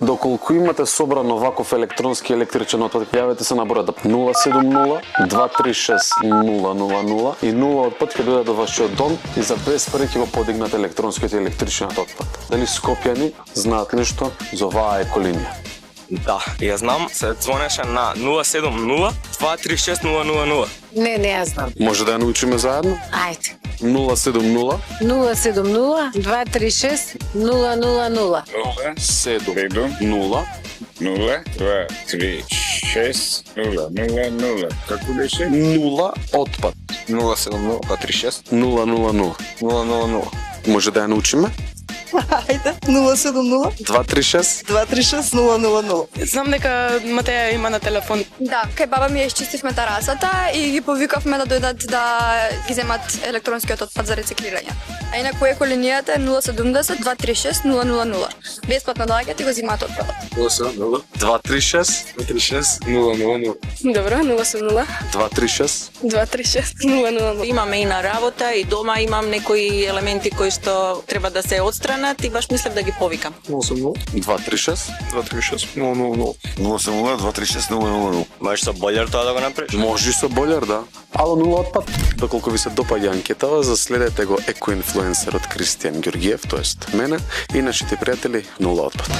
Доколку имате собрано ваков електронски електричен отпад, јавете се на бројот 070 236 000 и 0 отпад ќе дојде до вашиот дом и за без пари ќе го подигнат електронскиот и електричниот отпад. Дали Скопјани знаат нешто за оваа еколинија? Да, ја знам, се звонеше на 070 236 000. Не ја знам. Може да ја научиме заедно? Ајде. 070 070 236 000. 70 0, 2, 3, 6, 0. Како беше? 0 отпад 070 236 000. 000. Може да ја научиме? Ајде, 070 236 236 000. Знам дека Матеја има на телефон. Да, кај баба ми ја изчистивме терасата и ги повикавме да дојдат да ги земат електронскиот отпад за рециклирање. А инаку еколинијата е 070 236 000. Бесплатно доаѓаат и го земаат отпадот. 070 236 236 000. Добро, 070 236 236 000. Имаме и на работа и дома имам некои елементи кои што треба да се отстранат и баш мислев да ги повикам. 236 236 000. 070 236 000. Можеш со бољер тоа да го направиш? Може и со бољар, да. Ало, 0 отпад. Доколку ви се допаѓа анкетава, заследете го екоинфлуенсерот Кристијан Ѓоргиев, тоест мене и нашите пријатели 0 отпад.